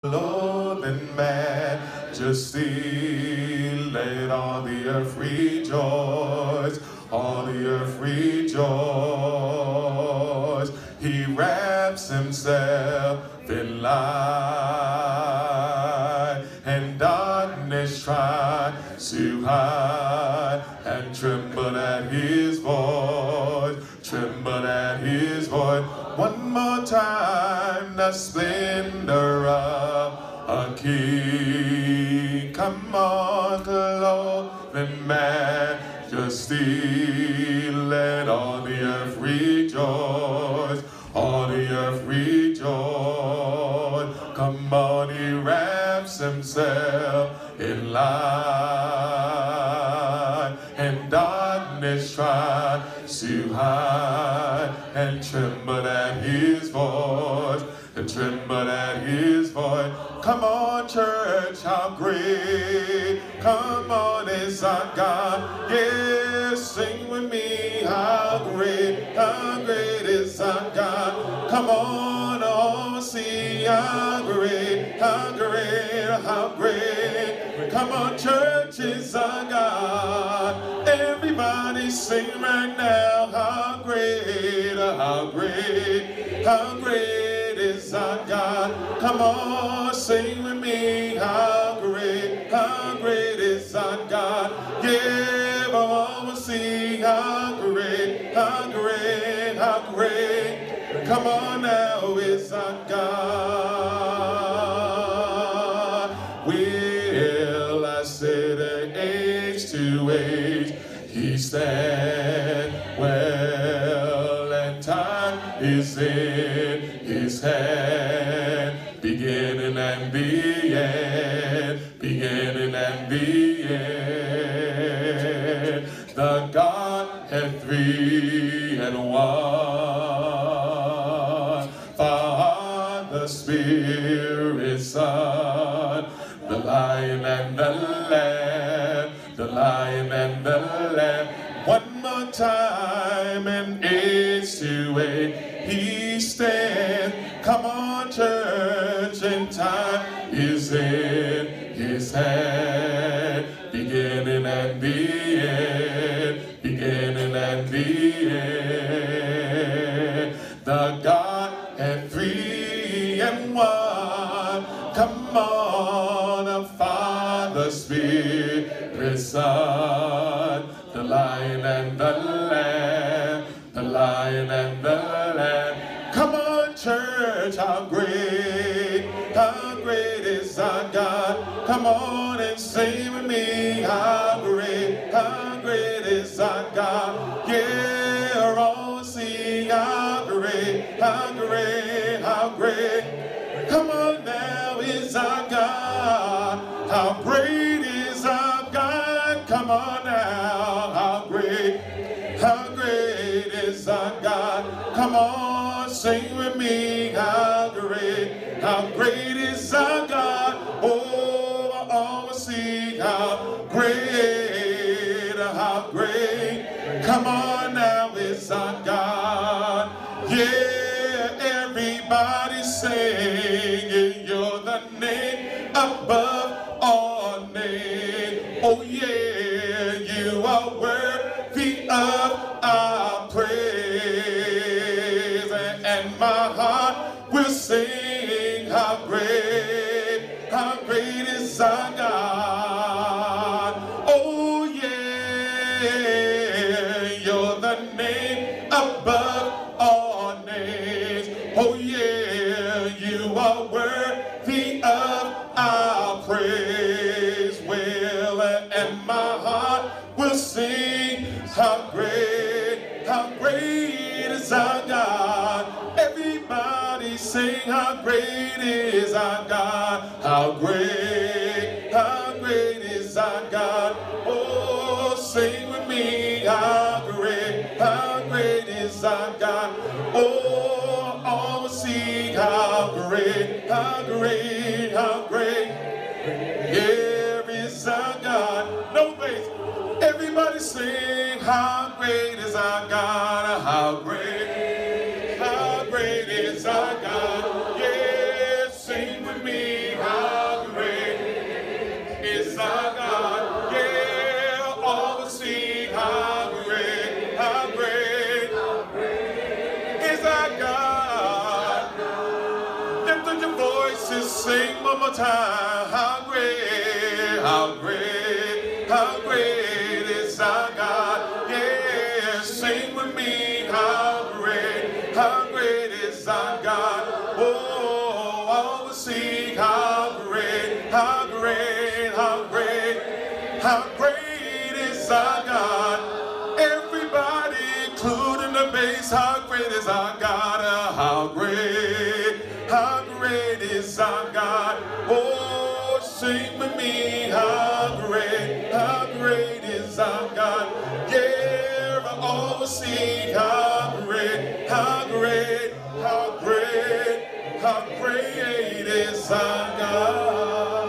Lord and majesty, let all the earth rejoice, all the earth rejoice. He wraps himself in light, and darkness tries to hide, and tremble at his voice, tremble at his voice. One more time, the splendor of a king. Come on, clothed in majesty, let all the earth rejoice, all the earth rejoice. Come on, he wraps himself in light, and darkness tries to hide, and tremble at his voice, and tremble at his voice. Come on, church, how great, come on, is our God. Yes, sing with me, how great is our God. Come on, oh, see how great, how great, how great. Come on, church, is our God. Everybody sing right now, how great, how great, how great is our God. Come on, sing with me, how great is our God. Yeah, oh, see how great, how great, how great. Come on now, it's our God. Will I said age to age, he stands well, and time is in his hand, beginning and the end, beginning and the end. The Godhead three and one, Father, Spirit, Son, the Lion and the Lamb, the Lion and the Lamb. One more time, and age to age he stands. Come on, church, and time is in his hand, beginning and the end, beginning and the end. The Godhead three and one. Come on, the Father, Spirit, Son, the Lion and the Lamb, the Lion and the Lamb. Come on, church, how great is our God. Come on and sing with me, how great is our God. Yeah, all sing, how great, how great, how great. Come on now, is our God. How great is our God. Come on now, how great is our God. Come on, sing with me, how great is our God. Oh, I always sing, how great, how great. Come on now, is our God. Yeah, everybody singing, you're the name above all names. Oh yeah, you are worthy of our praise, and my heart will sing, how great is our God. Oh yeah, you're the name above all names. Oh yeah, you are worthy of our praise. Well, and my heart will sing, how great is our God. Everybody sing, how great is our God. How great is our God. Oh, sing with me, how great is our God. Oh, all sing, how great, how great. Here is our God. No bass. Everybody sing, how great is our God. How great is our God. Yeah, sing with me. Sing one more time. How great, how great, how great is our God. Yeah, sing with me. How great is our God. Oh, all will sing. How great, how great, how great, how great is our God. Everybody, including the bass, how great is our God. How great is our God. Oh, sing with me. How great is our God. Yeah, all will sing. How great, how great, how great, how great is our God.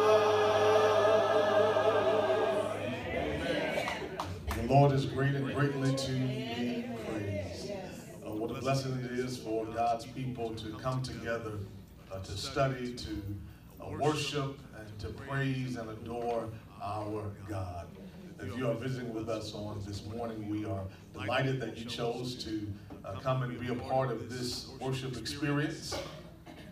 The Lord is great and greatly to be praised. What a blessing it is for God's people to come together, to study, to worship, and to praise and adore our God. If you are visiting with us on this morning, we are delighted that you chose to come and be a part of this worship experience.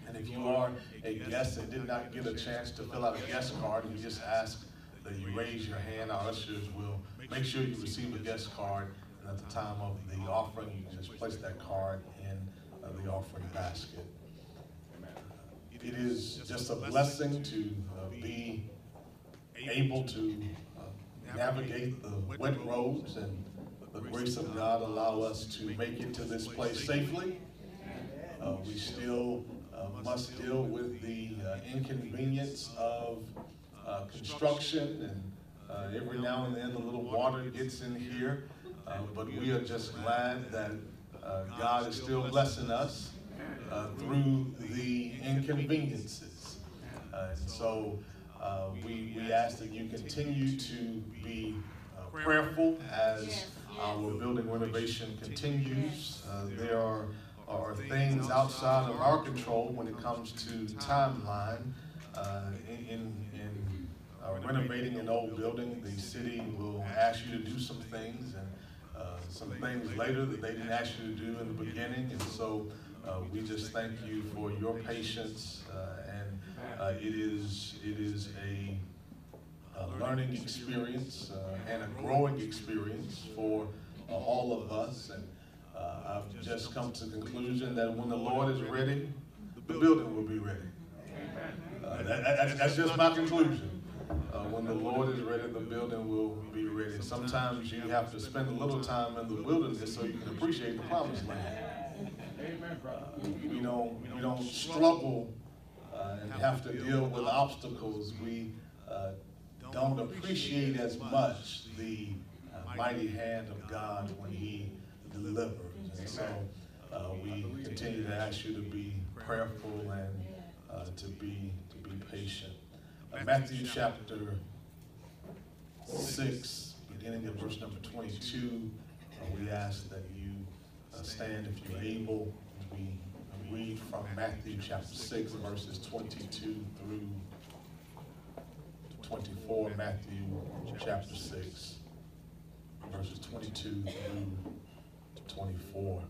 And if you are a guest and did not get a chance to fill out a guest card, we just ask that you raise your hand. Our ushers will make sure you receive a guest card, and at the time of the offering, you can just place that card in the offering basket. It is just a blessing to be able to navigate the wet roads, and the grace of God allow us to make it to this place safely. We still must deal with the inconvenience of construction, and every now and then a little water gets in here, but we are just glad that God is still blessing us through the inconveniences. And so we ask that you continue to be prayerful as our building renovation continues. There are things outside of our control when it comes to timeline. In renovating an old building, the city will ask you to do some things, and some things later that they didn't ask you to do in the beginning. And so we just thank you for your patience, and it is a learning experience and a growing experience for all of us. And I've just come to the conclusion that when the Lord is ready, the building will be ready. That's just my conclusion. When the Lord is ready, the building will be ready. Sometimes you have to spend a little time in the wilderness so you can appreciate the promised land. We don't struggle and have to deal with obstacles. We don't appreciate as much the mighty hand of God when He delivers. And so we continue to ask you to be prayerful and to be patient. Matthew chapter 6, beginning at verse number 22, we ask that you stand if you're able. We read from Matthew chapter 6, verses 22 through 24. Matthew chapter 6, verses 22 through 24.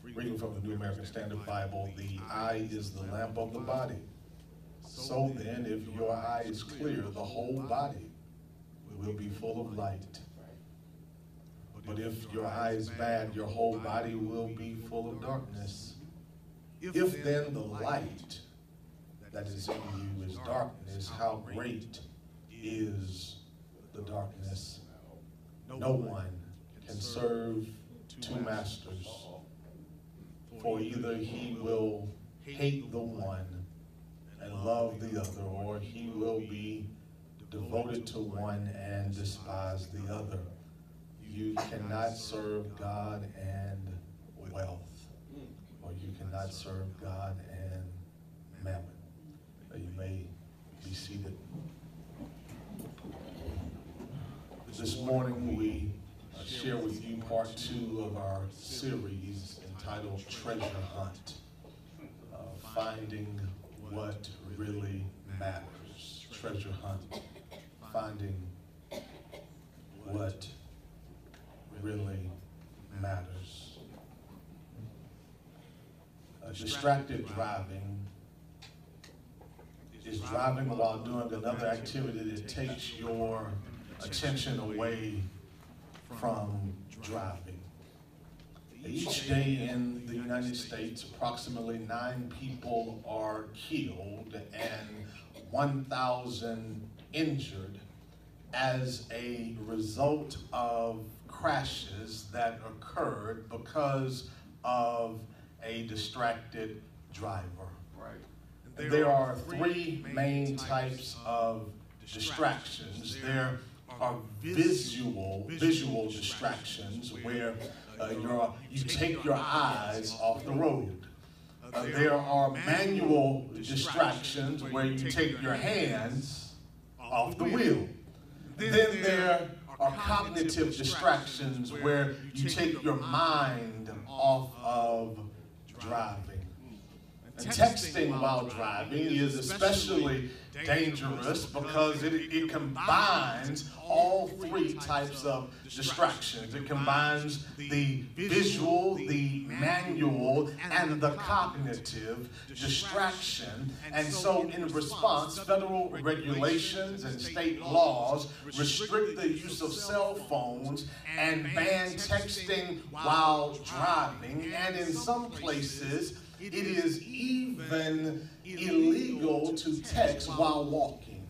Reading from the New American Standard Bible, the eye is the lamp of the body. So then, if your eye is clear, the whole body will be full of light. But if your eye is bad, your whole body will be full of darkness. If then the light that is in you is darkness, how great is the darkness? No one can serve two masters, for either he will hate the one and love the other, or he will be devoted to one and despise the other. You cannot serve God and wealth, or you cannot serve God and mammon. You may be seated. This morning we share with you part 2 of our series entitled Treasure Hunt, finding what really matters. Treasure hunt, finding what really matters. Distracted driving driving while doing another activity that takes your attention away from driving. Each day in the United States, approximately 9 people are killed and 1,000 injured as a result of crashes that occurred because of a distracted driver. Right. There are 3 main types of distractions. There are visual distractions where you take your eyes off the road. There are manual distractions where you take your hands off the wheel. Then there are cognitive distractions where you take your mind off of driving. And texting while driving is especially dangerous because it combines all 3 types of distractions. It combines the visual, the manual, and the cognitive distraction. And so in response, federal regulations and state laws restrict the use of cell phones and ban texting while driving. And in some places, it is even illegal to text while walking,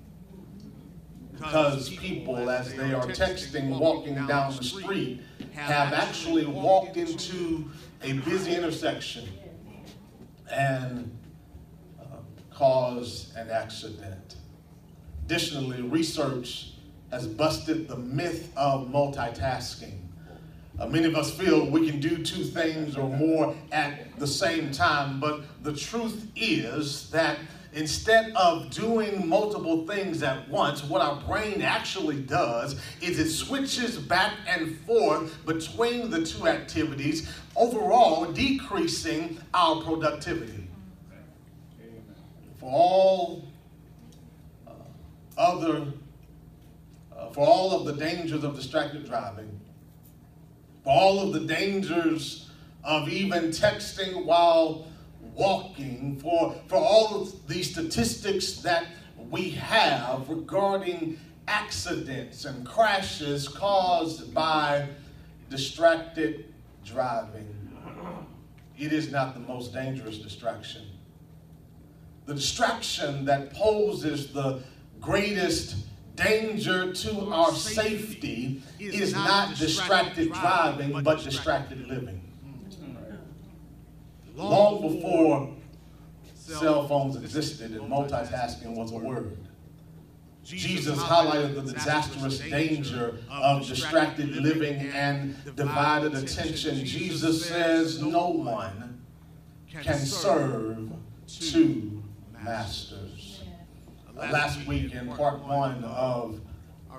because people, as they are texting walking down the street, have actually walked into a busy intersection and caused an accident. Additionally, research has busted the myth of multitasking. Many of us feel we can do 2 things or more at the same time, but the truth is that instead of doing multiple things at once, what our brain actually does is it switches back and forth between the 2 activities, overall decreasing our productivity. For all of the dangers of distracted driving, for all of the dangers of even texting while walking, for all of the statistics that we have regarding accidents and crashes caused by distracted driving, it is not the most dangerous distraction. The distraction that poses the greatest danger to our safety is not distracted driving, but distracted living. Long before cell phones existed and multitasking was a word, Jesus highlighted the disastrous danger of distracted living and divided attention. Jesus says no one can serve 2 masters. Last week in part 1 of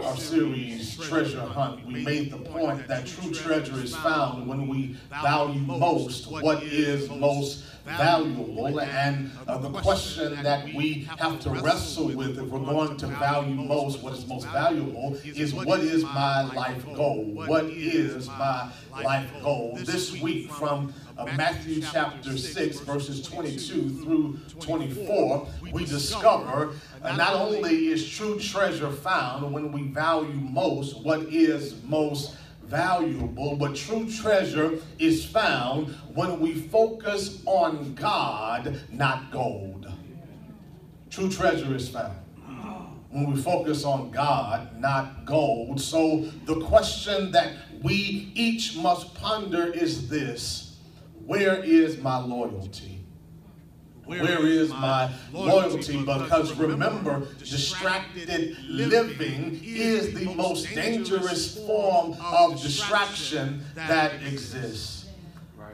our series, Treasure Hunt, we made the point that true treasure is found when we value most what is most valuable. And the question that we have to wrestle with if we're going to value most what is most valuable is, what is my life goal? What is my life goal? This week from Matthew chapter 6, verses 22 through 24, we discover not only is true treasure found when we value most what is most valuable, but true treasure is found when we focus on God, not gold. True treasure is found when we focus on God, not gold. So the question that we each must ponder is this: where is my loyalty? Where is my loyalty? Because remember, distracted living is the most dangerous form of distraction that exists.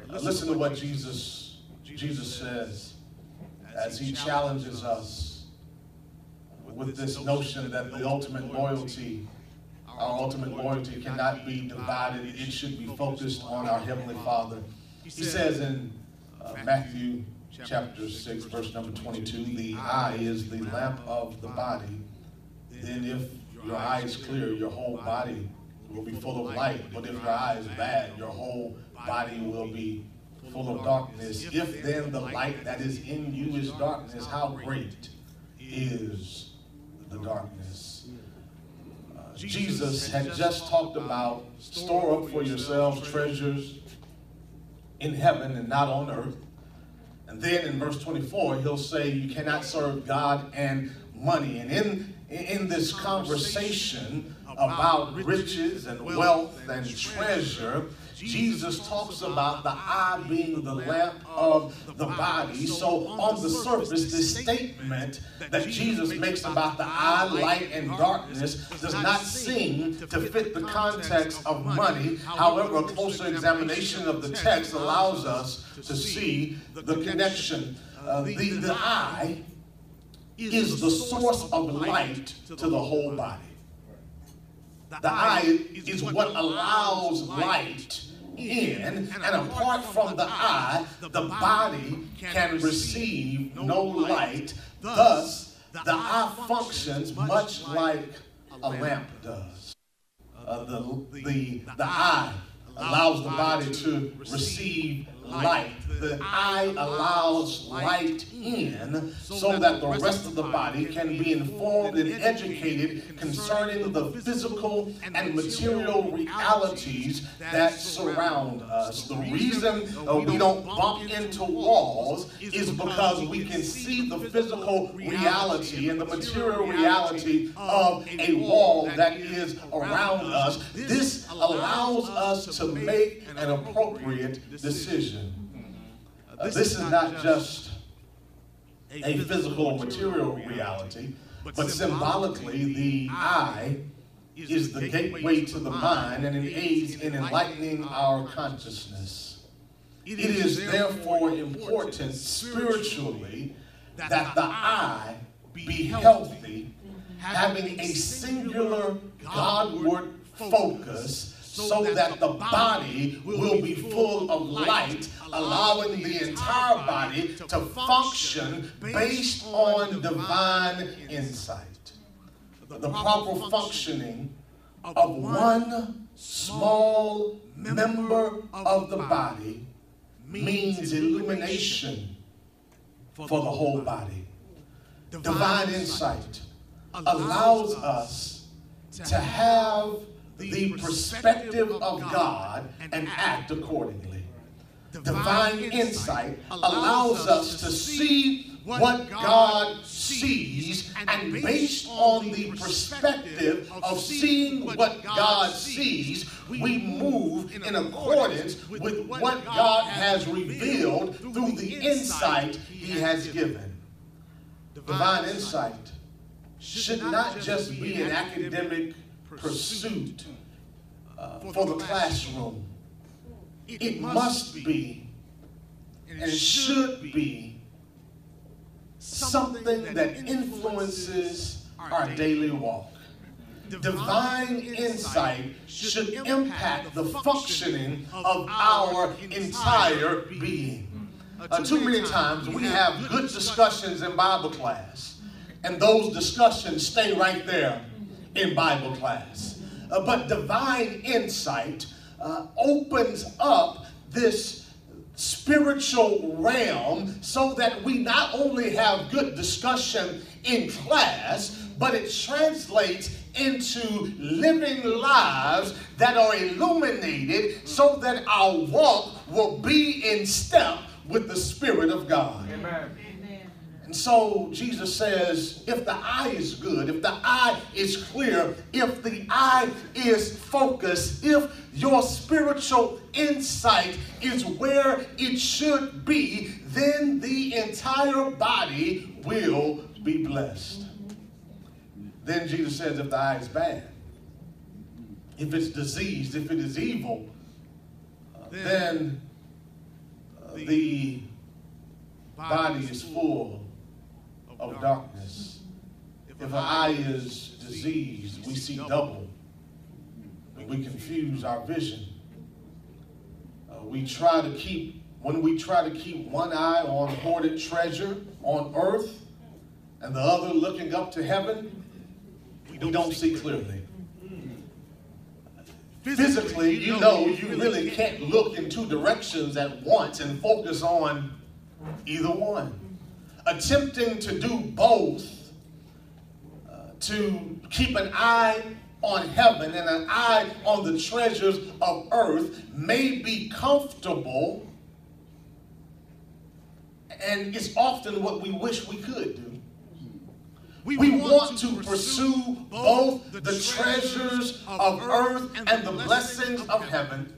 Listen to what Jesus says as he challenges us with this notion that the ultimate loyalty, our ultimate loyalty cannot be divided. It should be focused on our Heavenly Father. He says in Matthew chapter 6, verse number 22, the eye is the lamp of the body. Then if your eye is clear, your whole body will be full of light. But if your eye is bad, your whole body will be full of darkness. If then the light that is in you is darkness, how great is the darkness. Jesus had just talked about store up for yourselves treasures in heaven and not on earth. And then in verse 24, he'll say you cannot serve God and money. And in this conversation about riches and wealth and treasure, Jesus talks about the eye being the lamp of the body. So on the surface, this statement that Jesus makes about the eye, light, and darkness does not seem to fit the context of money. However, a closer examination of the text allows us to see the connection. The eye is the source of light to the whole body. The eye is what allows light in, and apart from the eye, the body can receive no light. Thus, the eye functions much like a lamp does. The eye allows the body to receive light. The eye allows light in so that the rest of the body can be informed and educated concerning the physical and material realities that surround us. The reason we don't bump into walls is because we can see the physical reality and the material reality of a wall that is around us. This allows us to make an appropriate decision. This is not just a physical or material reality, but symbolically the eye is the gateway to the mind, and it aids in enlightening our consciousness. It is therefore important spiritually that the eye be healthy, having a singular Godward focus, so that the body will be full of light, allowing the entire body to function based on divine insight. The proper functioning of one small member of the body means illumination for the whole body. Divine insight allows us to have the perspective of God and act accordingly. Divine insight allows us to see what God sees, and based on the perspective of seeing what God sees, we move in accordance with what God has revealed through the insight He has given. Divine insight should not just be an academic pursuit for the classroom. It must be, and it should be, something that influences our daily walk. Divine insight should impact the functioning of our entire being. Too many times we have good discussions in Bible class, and those discussions stay right there in Bible class. But divine insight opens up this spiritual realm so that we not only have good discussion in class, but it translates into living lives that are illuminated so that our walk will be in step with the Spirit of God. Amen. And so Jesus says, if the eye is good, if the eye is clear, if the eye is focused, if your spiritual insight is where it should be, then the entire body will be blessed. Then Jesus says, if the eye is bad, if it's diseased, if it is evil, then the body is full of darkness. If our eye is diseased, we see double. We confuse our vision. When we try to keep one eye on hoarded treasure on earth and the other looking up to heaven, we don't see clearly. Physically, you really can't look in two directions at once and focus on either one. Attempting to do both to keep an eye on heaven and an eye on the treasures of earth may be comfortable, and it's often what we wish we could do. We want to pursue both the treasures of earth and the blessings of heaven.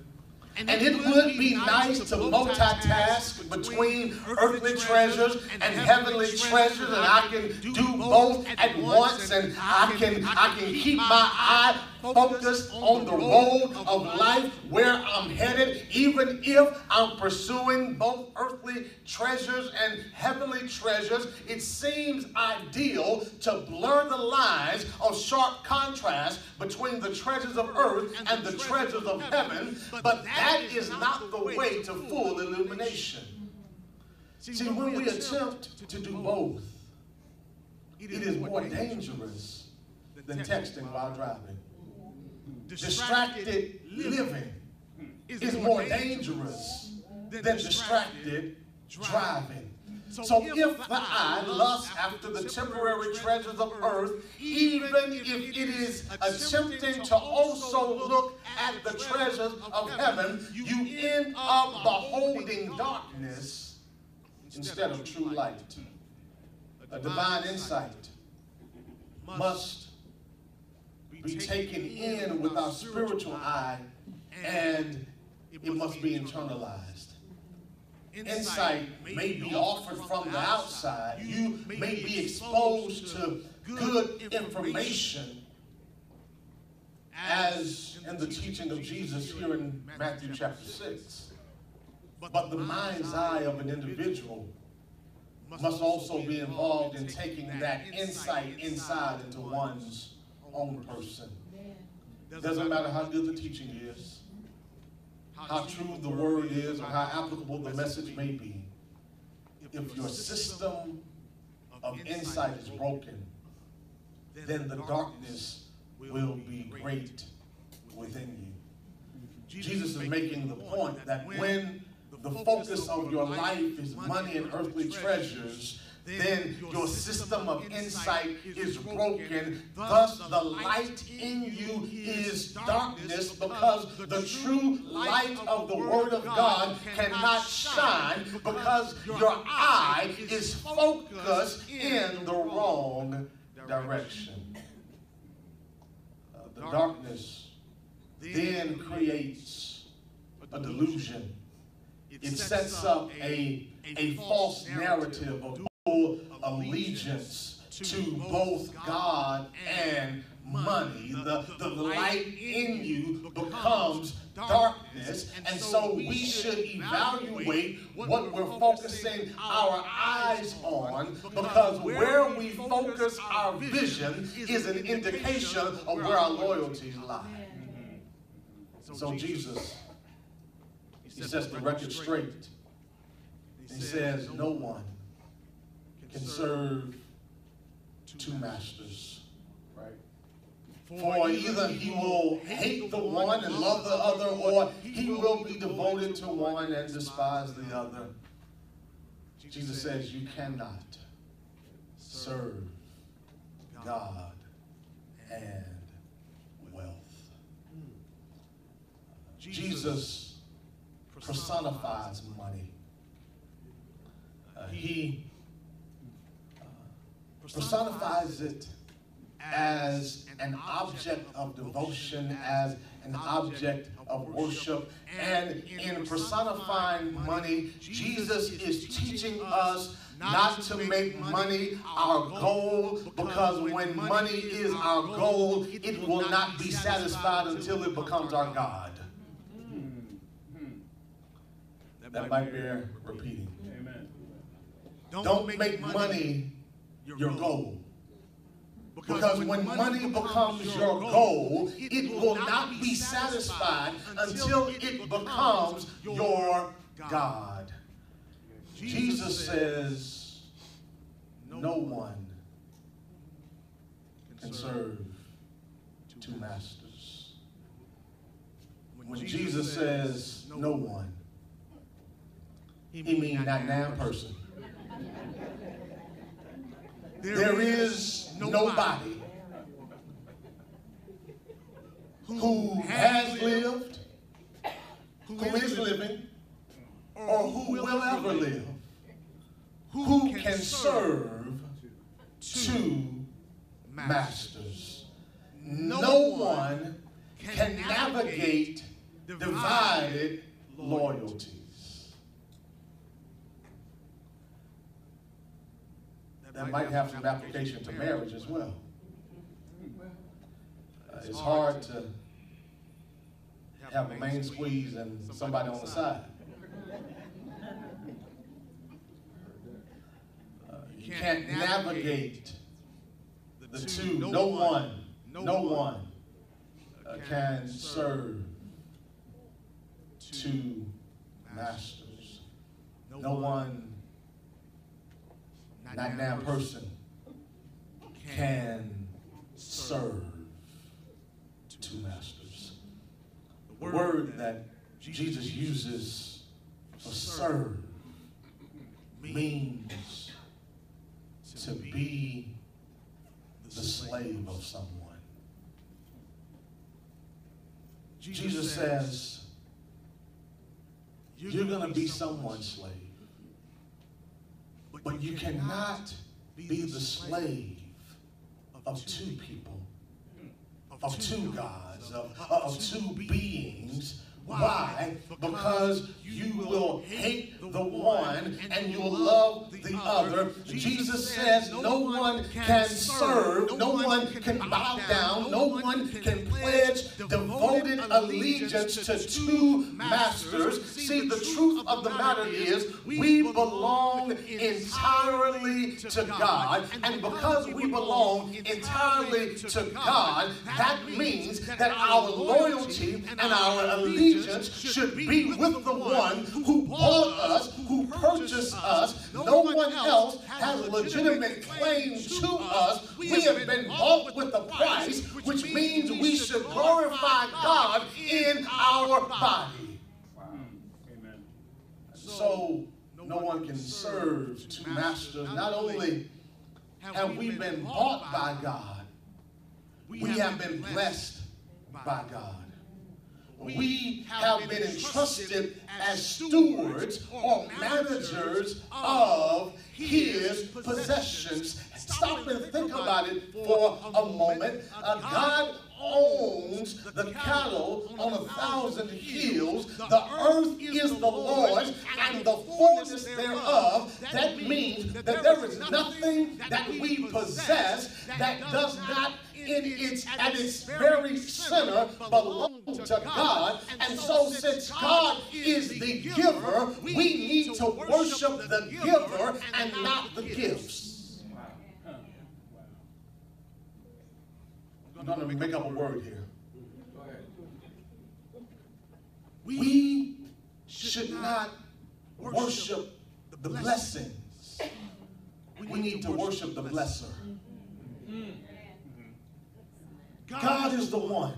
And it would be nice to multitask between earthly treasures and heavenly treasures, and I can do both at once, and I can keep my eye focused on the road of life where I'm headed, even if I'm pursuing both earthly treasures and heavenly treasures. It seems ideal to blur the lines of sharp contrast between the treasures of earth and the treasures of heaven, but that is not the way to full illumination. See, when we attempt to do both, it is more dangerous than texting while driving. Distracted living is more dangerous than distracted driving. So if the eye lusts after the temporary treasures of earth, even if it is attempting to also look at the treasures of heaven, you end up beholding darkness instead of true light. A divine insight must be taken in with our spiritual eye, and it must be internalized. Insight may be offered from the outside. You may be exposed to good information, as in the teaching of Jesus here in Matthew chapter 6. But the mind's eye of an individual must also be involved in taking that insight inside into one's own person. Doesn't matter how good the teaching is, how true the word is, or how applicable the message may be. If your system of insight is broken, then the darkness will be great within you. Jesus is making the point that when the focus of your life is money and earthly treasures, then your system of insight is broken. Thus, the light in you is darkness, because the true light of the Word of God cannot shine because your eye is focused in the wrong direction. The darkness then creates a delusion. It sets up a false narrative of allegiance to both God and money. The light in you becomes darkness, and so we should evaluate what we're focusing our eyes on, because where we focus our vision is an indication of where our loyalties lie. So Jesus, he sets the record straight. He says no one can serve two masters, right? For either he will hate the one and love the other, or he will be devoted to one and despise the other. Jesus says you cannot serve God and wealth. Jesus personifies money. He personifies it as an object of devotion, as an object of worship. And in personifying money, Jesus is teaching us not to make money our goal, because when money is our goal, it will not be satisfied until it becomes our God. That might bear repeating. Amen. Don't make money your goal. Because when money becomes your goal, it will not be satisfied until it becomes your God. Jesus says no one can serve two masters. When Jesus says no one, he means not one person. There is nobody who has lived, who is living, or who will ever live, who can serve two masters. No one can navigate divided loyalties. That might have some application to marriage as well. It's hard to have a main squeeze and somebody on the side. You can't navigate the two. No one can serve two masters. No one, not now person, can serve two masters. The word that Jesus uses for serve means to be the slave of someone. Jesus says, you're going to be someone's slave, but you cannot be the slave of two people, of two gods, of two beings. Why? Because you will hate the one and you'll love the other. Jesus says no one can serve, no one can bow down, no one can pledge devoted allegiance to two masters. See, the truth of the matter is we belong entirely to God, and because we belong entirely to God, that means that our loyalty and our allegiance should be with the one who bought us, who purchased us. No one else has a legitimate claim to us. We have been bought with a price, which means we should glorify God in our body. Wow. Amen. So no one can serve two masters. Not only have we been bought by God, we have been blessed by God. We have been entrusted as stewards or managers of His possessions. Stop and think about it for a moment. God owns the cattle on 1,000 hills. The earth is the Lord's and the fullness thereof. That means that there is nothing that we possess that does not at its very center belong to God. And so since God is the giver, we need to worship the giver and not the gifts. I'm going to make up a word here. We should not worship the blessings. We need to worship the blesser. God is the one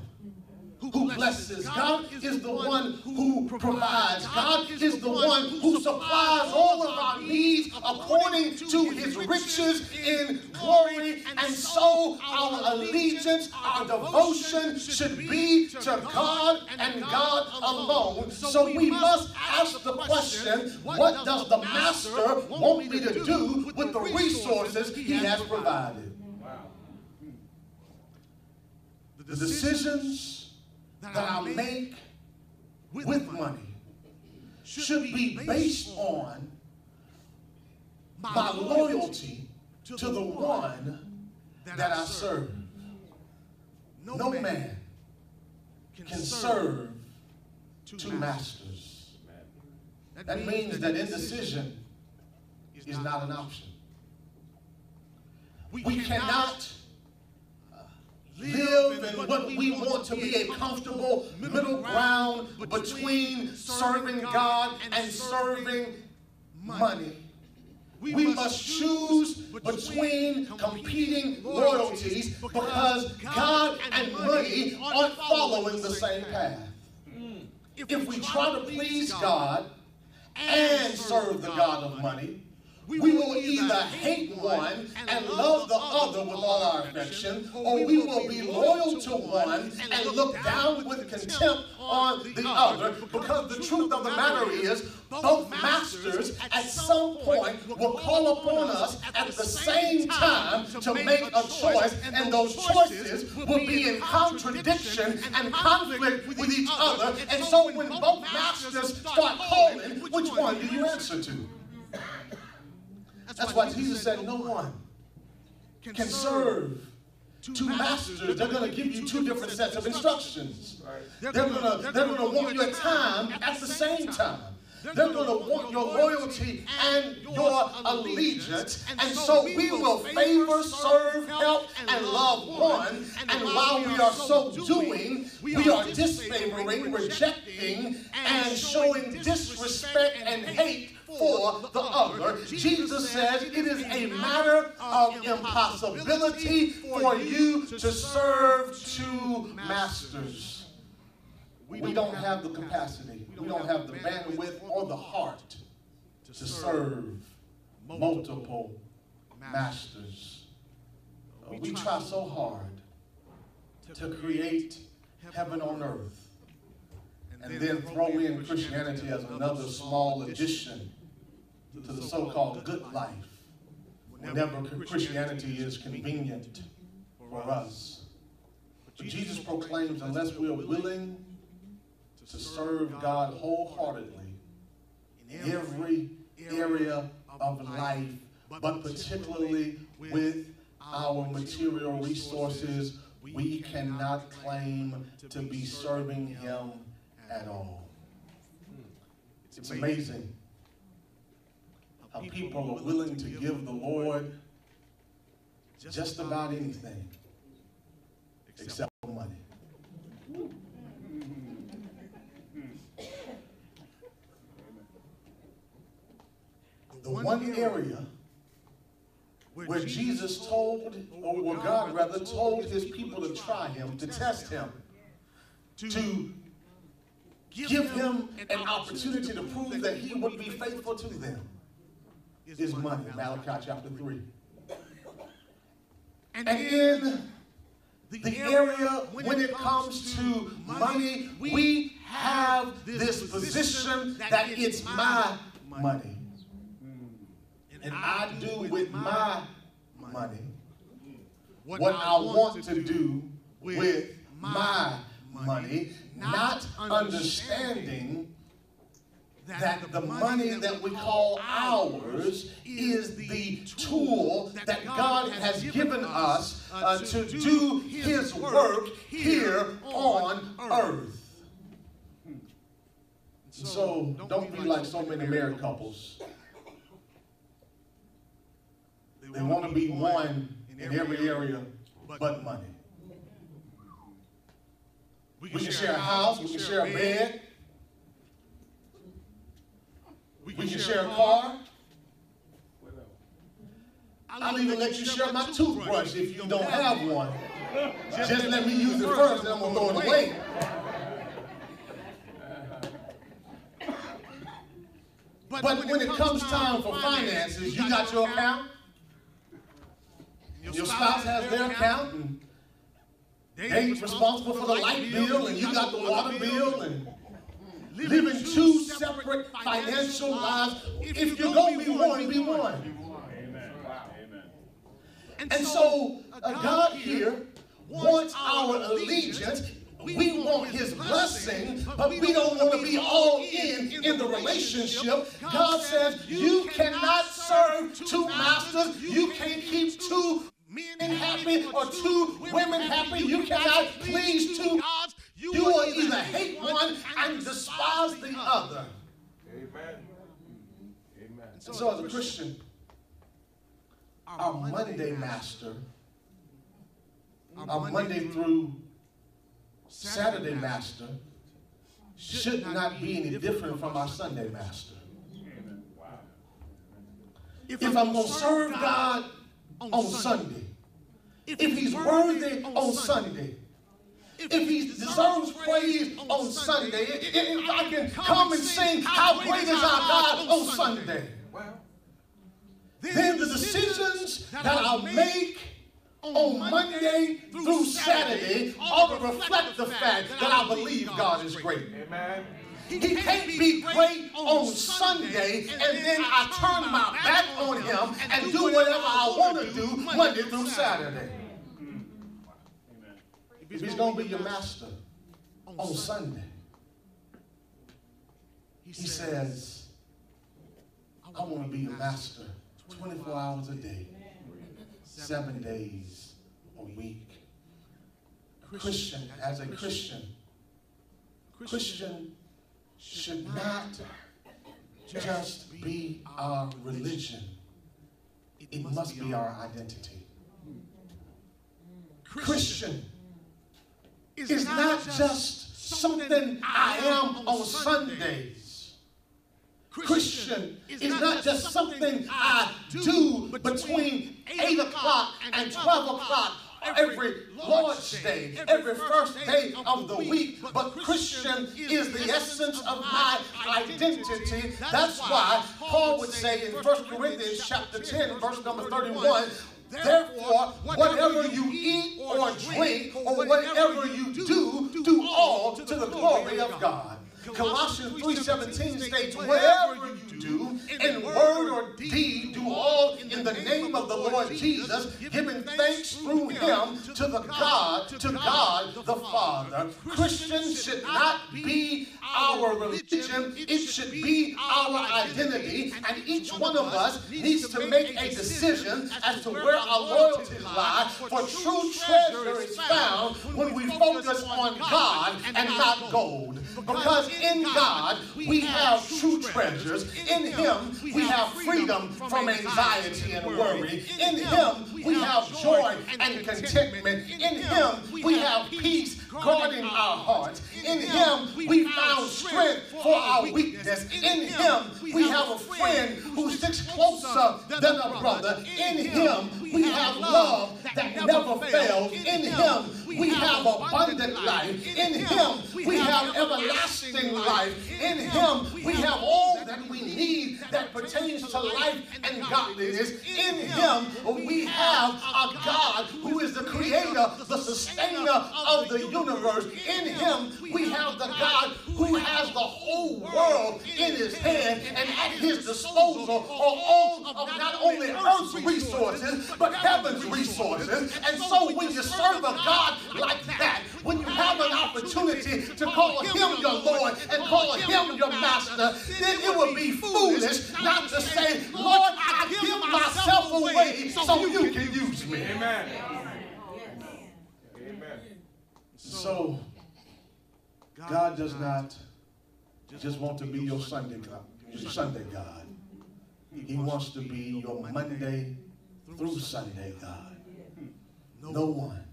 who blesses. God is the one who provides. God is the one who supplies all of our needs according to His riches in glory. And so our allegiance, our devotion should be to God and God alone. So we must ask the question, what does the Master want me to do with the resources He has provided? The decisions that I make with money should be based on my loyalty to the one that I serve. No man can serve two masters. That means that indecision is not an option. We cannot live in what we want to be a comfortable middle ground between serving God and serving money. We must choose between competing loyalties because God and money aren't following the same path. If we try to please God and serve the God of money, we will either hate one and love the other with all our affection, or we will be loyal to one and look down with contempt on the other, because the truth of the matter is both masters at some point will call upon us at the same time to make a choice, and those choices will be in contradiction and conflict with each other. And so when both masters start calling, which one do you answer to? That's why Jesus said no one can serve two masters. They're going to give you two different sets of instructions. They're going to want your time at the same time. They're going to want your loyalty and your allegiance. And so we will favor, serve, help, and love one. And while we are so doing, we are disfavoring, rejecting, and showing disrespect and hate for the other. Jesus says it is a matter of impossibility for you to serve two masters. We don't have the capacity, we don't have the bandwidth or the heart to serve multiple masters. We try so hard to create heaven on earth and then throw in Christianity as another small addition to the so-called good life whenever Christianity is convenient for us. But Jesus proclaims, unless we are willing to serve God wholeheartedly in every area of life, but particularly with our material resources, we cannot claim to be serving Him at all. It's amazing how people are willing to give the Lord just about anything except for money. The one area where Jesus told, or where God rather told His people to try Him, to test Him, to give Him an opportunity to prove that He would be faithful to them, is money. Malachi chapter 3. And in the area when it comes to money, we have this position that it's my money. And I do with my money what I want to do with my money, not understanding that the money that we call ours is the tool that God has given us to do His work here on earth. So don't be like so many married couples. They want to be one in every area but money. We can share a house, we can share a bed, we can share a car. I'll even let you share my toothbrush if you don't have one. Just let me use it first, then I'm going to throw it away. But when it comes time for finances, you got your account. Your spouse has their account, and they're responsible for the light bill, and you got the water bill, and living two separate financial lives. If you're going to be one, be one. Amen. And so God here wants our allegiance. We want His blessing, but we don't want to be all in the relationship. God says you cannot serve two masters. You can't keep two men happy or two women happy. You cannot please two gods. You will either hate one and despise the other. Amen. Amen. So as a Christian, our Monday master, our Monday through Saturday master, should not be any different from our Sunday master. If I'm going to serve God on Sunday, if He's worthy on Sunday, if He deserves praise on Sunday, if I can come and sing how great is our God on Sunday, then the decisions that I'll make on Monday through Saturday ought to reflect the fact that I believe God is great. Amen. He can't be great on Sunday and then I turn my back on him and do whatever I want to do Monday through Saturday. If he's going to be your master on Sunday, he says, I want to be your master 24 hours a day, 7 days a week. Christian, as a Christian should not just be our religion. It must be our identity. Christian is not just something I am on Sundays. Christian is not just something I do between 8 o'clock and 12 o'clock every Lord's Day, every first day of the week, but Christian is the essence of my identity. That's why Paul would say in 1 Corinthians chapter 10, verse number 31, therefore, whatever you eat or drink or whatever you do, do all to the glory of God. Colossians 3:17 states, whatever you do, in word or deed, do all in the name of the Lord Jesus, giving thanks through him to God the Father. Christians should not be our religion, it should be our identity, and each one of us needs to make a decision as to where our loyalties lie, for true treasure is found when we focus on God and not gold. Because in God, we have true treasures. In him, we have freedom from anxiety and worry. In him, we have joy and contentment. In him, we have peace guarding our hearts. In him, we found strength for our weakness. In him, we have a friend who sticks closer than a brother. In him, we have love that never fails. In him, we have abundant life. In him, we have everlasting life. In him, we have all that we need that pertains to life and godliness. In him, we have a God who is the creator, the sustainer of the universe. In him, we have the God who has the whole world in his hand, and at his disposal are all of not only earth's resources, but heaven's resources. And so when you serve a God like that, when you have an opportunity to call him your Lord and call him your master, then it would be foolish not to say, Lord, I give myself away so you can use me. Amen. Amen. So God does not just want to be your Sunday God. He wants to be your Monday through Sunday God. No one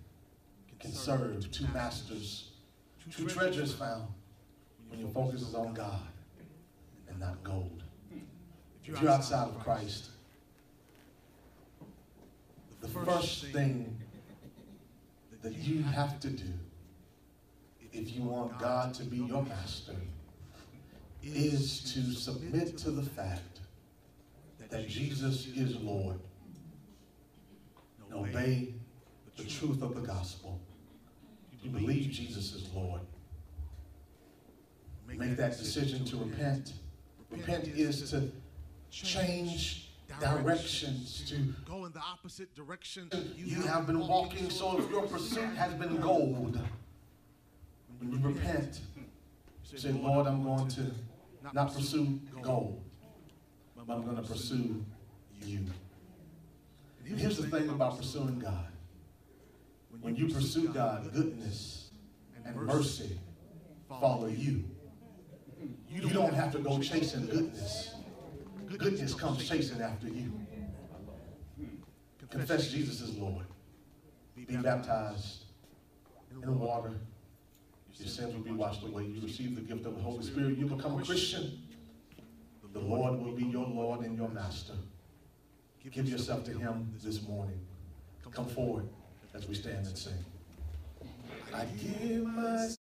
can serve two masters, two treasures found when your focus is on God and not gold. If you're outside of Christ, the first thing that you have to do if you want God to be your master is to submit to the fact that Jesus is Lord and obey the truth of the gospel. You believe Jesus is Lord. Make that decision to repent. Repent is to change directions, to go in the opposite direction. You have been walking, so if your pursuit has been gold, when you repent, say, Lord, I'm going to not pursue gold, but I'm going to pursue you. Here's the thing about pursuing God. When you pursue God, goodness and mercy follow you. You don't have to go chasing goodness. Goodness comes chasing after you. Confess Jesus is Lord. Be baptized in water. Your sins will be washed away. You receive the gift of the Holy Spirit. You become a Christian. The Lord will be your Lord and your master. Give yourself to him this morning. Come forward as we stand and sing. I give myself.